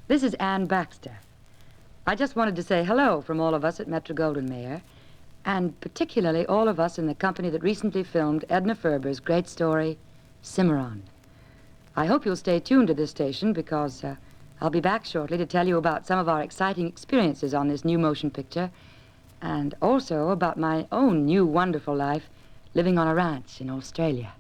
This is Anne Baxter. I just wanted to say hello from all of us at Metro-Goldwyn-Mayer, and particularly all of us in the company that recently filmed Edna Ferber's great story, Cimarron. I hope you'll stay tuned to this station because I'll be back shortly to tell you about some of our exciting experiences on this new motion picture, and also about my own new wonderful life living on a ranch in Australia.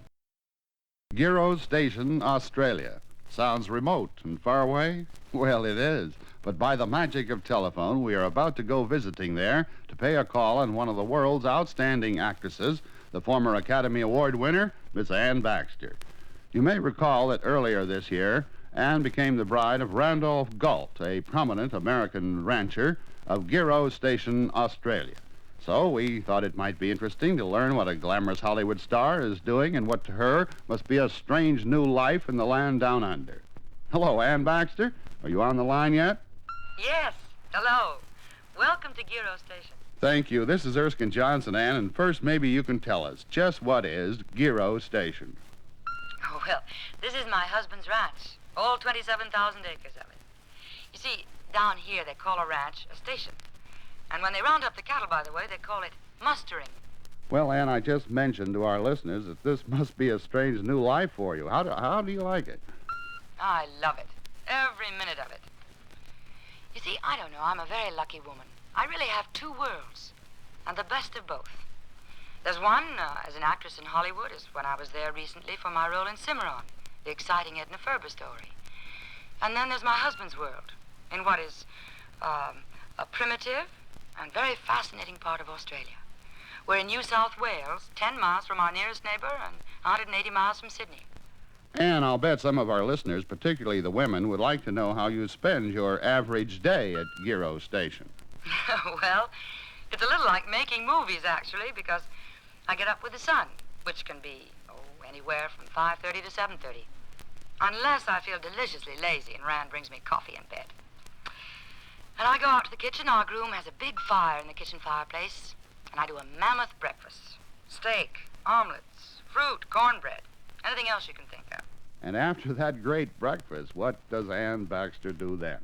Giro Station, Australia. Sounds remote and far away? Well, it is. But by the magic of telephone, we are about to go visiting there to pay a call on one of the world's outstanding actresses, the former Academy Award winner, Miss Anne Baxter. You may recall that earlier this year, Anne became the bride of Randolph Galt, a prominent American rancher of Giro Station, Australia. So we thought it might be interesting to learn what a glamorous Hollywood star is doing and what to her must be a strange new life in the land down under. Hello, Anne Baxter. Are you on the line yet? Yes, hello. Welcome to Giro Station. Thank you. This is Erskine Johnson, Anne, and first maybe you can tell us just what is Giro Station. Oh, well, this is my husband's ranch, all 27,000 acres of it. You see, down here they call a ranch a station. And when they round up the cattle, by the way, they call it mustering. Well, Anne, I just mentioned to our listeners that this must be a strange new life for you. How do you like it? I love it. Every minute of it. You see, I don't know. I'm a very lucky woman. I really have two worlds, and the best of both. There's one, as an actress in Hollywood, is when I was there recently for my role in Cimarron, the exciting Edna Ferber story. And then there's my husband's world, in what is a primitive and very fascinating part of Australia. We're in New South Wales, 10 miles from our nearest neighbor and 180 miles from Sydney. And I'll bet some of our listeners, particularly the women, would like to know how you spend your average day at Giro Station. Well, it's a little like making movies, actually, because I get up with the sun, which can be, anywhere from 5:30 to 7:30. Unless I feel deliciously lazy and Rand brings me coffee in bed. And I go out to the kitchen. Our groom has a big fire in the kitchen fireplace, and I do a mammoth breakfast. Steak, omelets, fruit, cornbread, anything else you can think of. And after that great breakfast, what does Anne Baxter do then?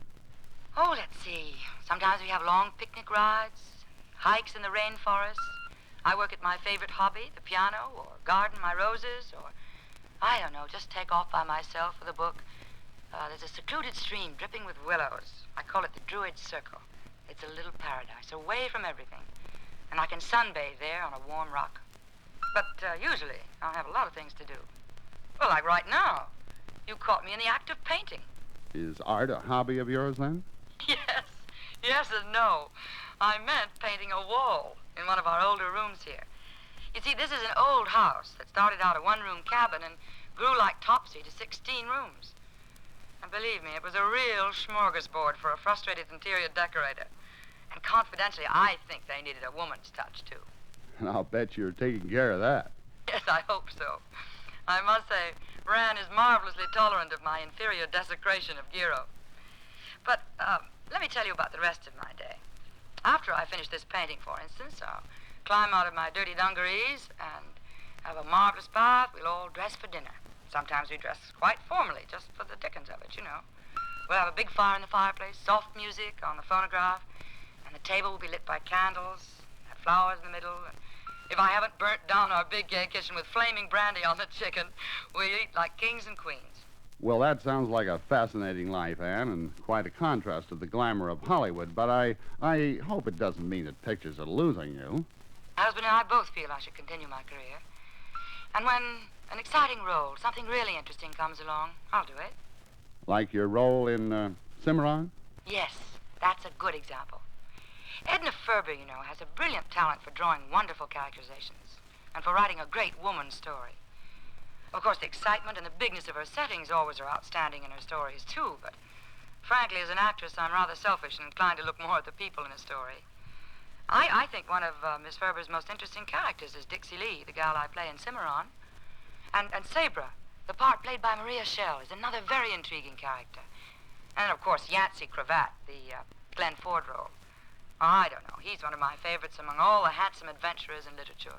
Oh, let's see. Sometimes we have long picnic rides, hikes in the rainforest. I work at my favorite hobby, the piano, or garden my roses, or, I don't know, just take off by myself with a book. There's a secluded stream dripping with willows. I call it the Druid Circle. It's a little paradise, away from everything. And I can sunbathe there on a warm rock. But usually, I'll have a lot of things to do. Well, like right now. You caught me in the act of painting. Is art a hobby of yours, then? Yes. Yes and no. I meant painting a wall in one of our older rooms here. You see, this is an old house that started out a one-room cabin and grew like Topsy to 16 rooms. And believe me, it was a real smorgasbord for a frustrated interior decorator. And confidentially, I think they needed a woman's touch, too. And I'll bet you're taking care of that. Yes, I hope so. I must say, Ran is marvelously tolerant of my inferior desecration of Giro. But let me tell you about the rest of my day. After I finish this painting, for instance, I'll climb out of my dirty dungarees and have a marvelous bath. We'll all dress for dinner. Sometimes we dress quite formally, just for the dickens of it, you know. We'll have a big fire in the fireplace, soft music on the phonograph, and the table will be lit by candles, have flowers in the middle, and if I haven't burnt down our big gay kitchen with flaming brandy on the chicken, we'll eat like kings and queens. Well, that sounds like a fascinating life, Anne, and quite a contrast to the glamour of Hollywood, but I hope it doesn't mean that pictures are losing you. My husband and I both feel I should continue my career. And when an exciting role, something really interesting comes along, I'll do it. Like your role in Cimarron? Yes, that's a good example. Edna Ferber, you know, has a brilliant talent for drawing wonderful characterizations and for writing a great woman's story. Of course, the excitement and the bigness of her settings always are outstanding in her stories, too, but frankly, as an actress, I'm rather selfish and inclined to look more at the people in a story. I think one of Miss Ferber's most interesting characters is Dixie Lee, the gal I play in Cimarron. And Sabra, the part played by Maria Schell, is another very intriguing character. And, of course, Yancey Cravat, the Glenn Ford role. I don't know. He's one of my favorites among all the handsome adventurers in literature.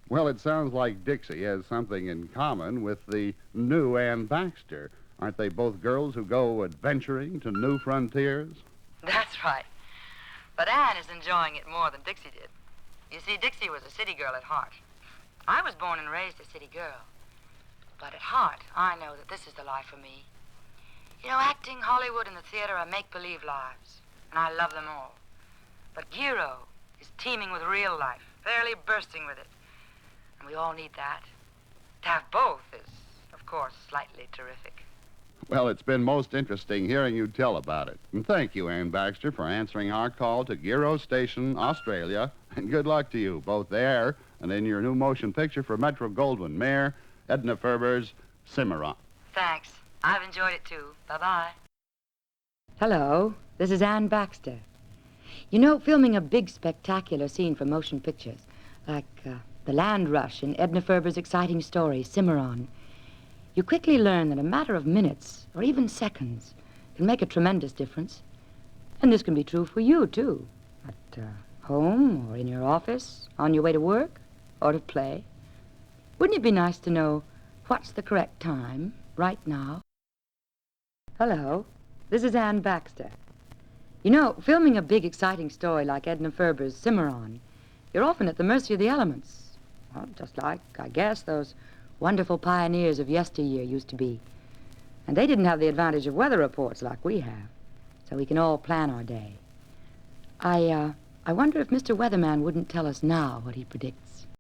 Well, it sounds like Dixie has something in common with the new Anne Baxter. Aren't they both girls who go adventuring to new frontiers? That's right. But Anne is enjoying it more than Dixie did. You see, Dixie was a city girl at heart. I was born and raised a city girl. But at heart, I know that this is the life for me. You know, acting, Hollywood, and the theater are make-believe lives, and I love them all. But Giro is teeming with real life, fairly bursting with it. And we all need that. To have both is, of course, slightly terrific. Well, it's been most interesting hearing you tell about it. And thank you, Anne Baxter, for answering our call to Giro Station, Australia. And good luck to you, both there and in your new motion picture for Metro-Goldwyn-Mayer, Edna Ferber's Cimarron. Thanks. I've enjoyed it, too. Bye-bye. Hello, this is Anne Baxter. You know, filming a big, spectacular scene for motion pictures, like the land rush in Edna Ferber's exciting story, Cimarron, you quickly learn that a matter of minutes, or even seconds, can make a tremendous difference. And this can be true for you, too. At home, or in your office, on your way to work, or to play. Wouldn't it be nice to know what's the correct time, right now? Hello, this is Anne Baxter. You know, filming a big, exciting story like Edna Ferber's Cimarron, you're often at the mercy of the elements. Well, just like, I guess, those wonderful pioneers of yesteryear used to be. And they didn't have the advantage of weather reports like we have, so we can all plan our day. I wonder if Mr. Weatherman wouldn't tell us now what he predicts.